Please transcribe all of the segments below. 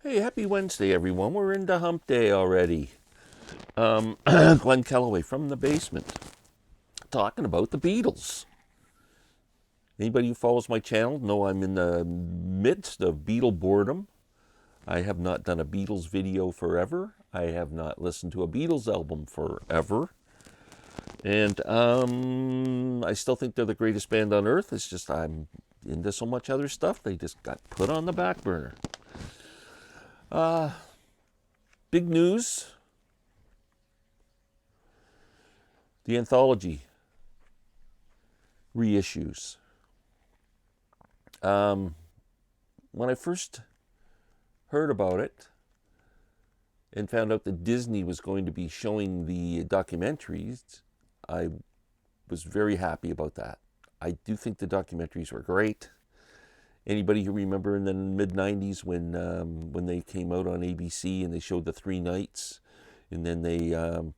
Hey, happy Wednesday, everyone. We're into hump day already. Glenn Kellaway from the basement talking about the Beatles. Anybody who follows my channel know I'm in the midst of Beatle boredom. I have not done a Beatles video forever. I have not listened to a Beatles album forever. And I still think they're the greatest band on earth. It's just I'm into so much other stuff. They just got put on the back burner. Big news. The anthology reissues. When I first heard about it and found out that Disney was going to be showing the documentaries, I was very happy about that. I do think the documentaries were great. Anybody who remember in the mid '90s when they came out on ABC and they showed the three nights, and then they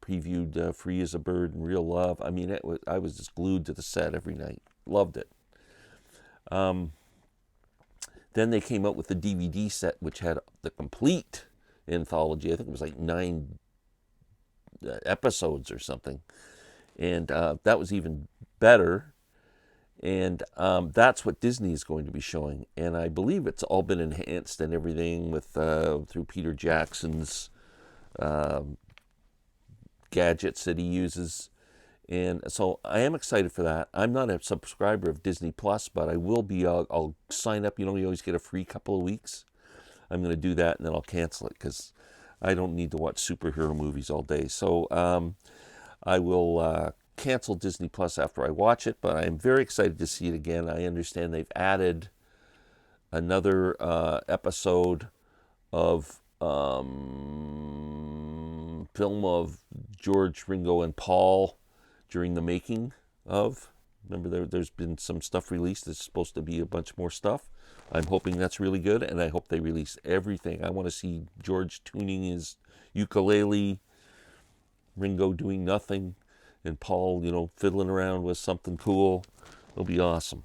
previewed "Free as a Bird" and "Real Love." I mean, I was just glued to the set every night. Loved it. Then they came out with the DVD set, which had the complete anthology. I think it was like 9 episodes or something, and that was even better. And that's what Disney is going to be showing, and I believe it's all been enhanced and everything with through Peter Jackson's gadgets that he uses. And so I am excited for that. I'm not a subscriber of Disney Plus, but I will be. I'll sign up. You know, you always get a free couple of weeks. I'm going to do that, and then I'll cancel it because I don't need to watch superhero movies all day. So I will cancel Disney Plus after I watch it, but I'm very excited to see it again. I understand they've added another episode of film of George, Ringo, and Paul during the making of. Remember, there's been some stuff released that's supposed to be a bunch more stuff. I'm hoping that's really good, and I hope they release everything. I want to see George tuning his ukulele, Ringo doing nothing, and Paul, fiddling around with something cool. It'll be awesome.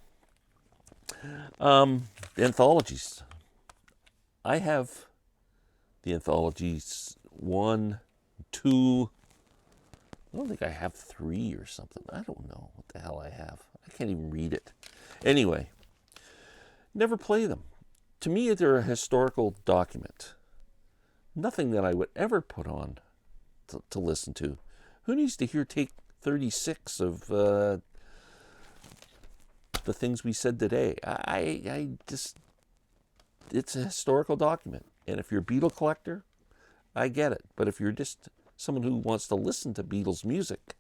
Anthologies. I have the anthologies one, two. I don't think I have three or something. I don't know what the hell I have. I can't even read it. Anyway, never play them. To me, they're a historical document. Nothing that I would ever put on to listen to. Who needs to hear take 36 of the things we said today? I just, it's a historical document. And if you're a Beatle collector, I get it. But if you're just someone who wants to listen to Beatles music,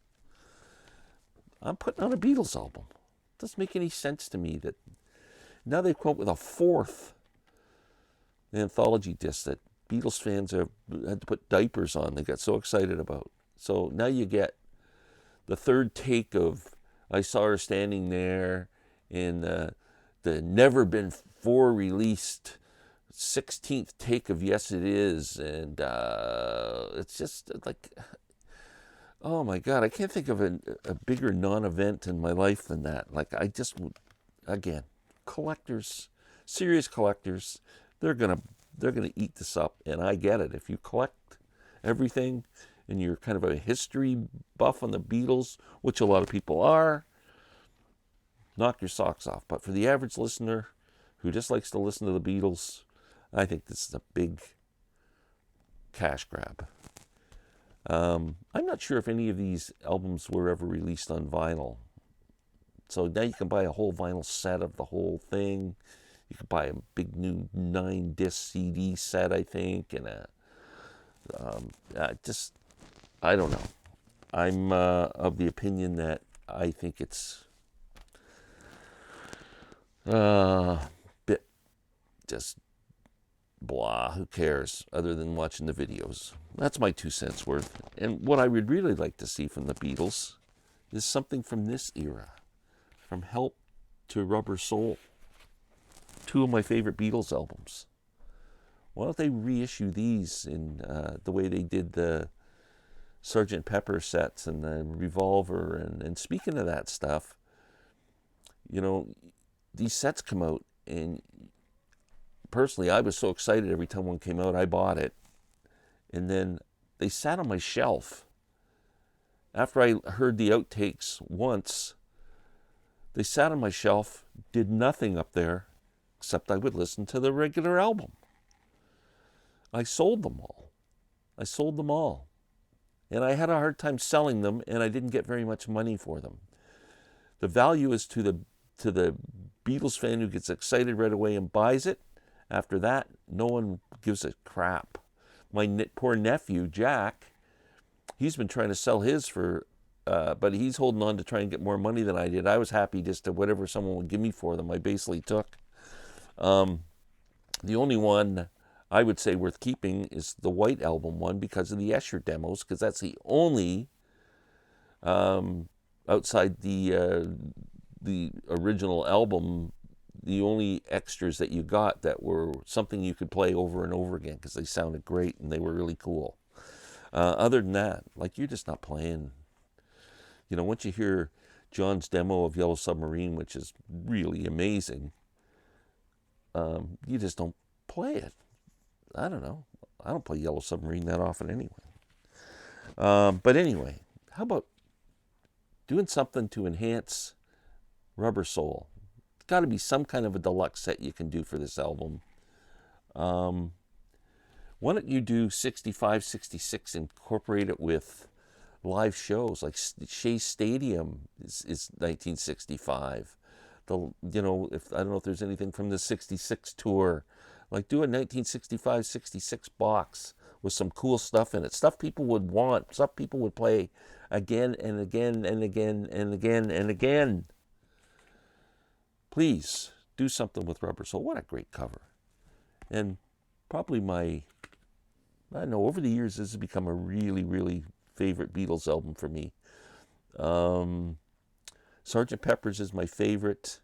I'm putting on a Beatles album. It doesn't make any sense to me that now they've come up with a fourth anthology disc that Beatles fans have had to put diapers on. They got so excited about. So now you get the third take of "I Saw Her Standing There" in the never been before released 16th take of "Yes It Is," and it's just like, oh my God, I can't think of a bigger non-event in my life than that. Like, again, collectors, serious collectors, they're gonna eat this up, and I get it. If you collect everything and you're kind of a history buff on the Beatles, which a lot of people are, knock your socks off. But for the average listener who just likes to listen to the Beatles, I think this is a big cash grab. I'm not sure if any of these albums were ever released on vinyl. So now you can buy a whole vinyl set of the whole thing. You could buy a big new 9-disc CD set, I think, and I don't know. I'm of the opinion that I think it's bit just blah, who cares, other than watching the videos. That's my 2 cents worth. And what I would really like to see from the Beatles is something from this era, from Help to Rubber Soul, two of my favorite Beatles albums. Why don't they reissue these in the way they did the Sgt. Pepper sets and the Revolver? And speaking of that stuff, these sets come out and personally, I was so excited every time one came out, I bought it. And then they sat on my shelf. After I heard the outtakes once, they sat on my shelf, did nothing up there, except I would listen to the regular album. I sold them all. I sold them all. And I had a hard time selling them, and I didn't get very much money for them. The value is to the Beatles fan who gets excited right away and buys it. After that, no one gives a crap. My poor nephew, Jack, he's been trying to sell his but he's holding on to try and get more money than I did. I was happy just to whatever someone would give me for them, I basically took. The only one I would say worth keeping is the White Album one because of the Escher demos, because that's the only, outside the original album, the only extras that you got that were something you could play over and over again because they sounded great and they were really cool. Other than that, like, you're just not playing. You know, once you hear John's demo of Yellow Submarine, which is really amazing, you just don't play it. I don't know. I don't play Yellow Submarine that often anyway. But anyway, how about doing something to enhance Rubber Soul? It's got to be some kind of a deluxe set you can do for this album. Why don't you do 65, 66, incorporate it with live shows like Shea Stadium is 1965. If I don't know if there's anything from the 66 tour, like do a 1965-66 box with some cool stuff in it, stuff people would want, stuff people would play again and again and again and again and again. Please do something with Rubber Soul. What a great cover. And probably I don't know, over the years this has become a really, really favorite Beatles album for me. Sgt. Pepper's is my favorite.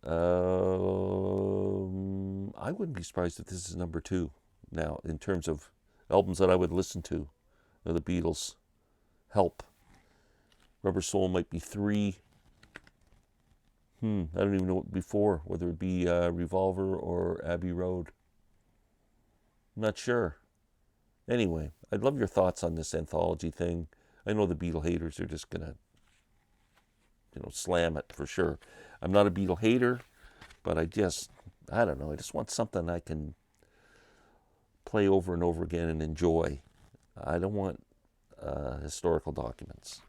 I wouldn't be surprised if this is number 2 now in terms of albums that I would listen to of the Beatles. Help. Rubber Soul might be 3. I don't even know what before, whether it be Revolver or Abbey Road. I'm not sure. Anyway, I'd love your thoughts on this anthology thing. I know the Beatle haters are just going to, slam it for sure. I'm not a Beatle hater, but I don't know. I just want something I can play over and over again and enjoy. I don't want historical documents.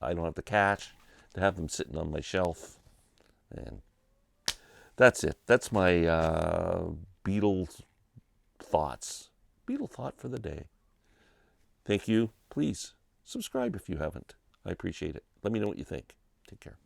I don't have the cash to have them sitting on my shelf. And that's it. That's my Beatles thoughts. Beatle thought for the day. Thank you. Please subscribe if you haven't. I appreciate it. Let me know what you think. Take care.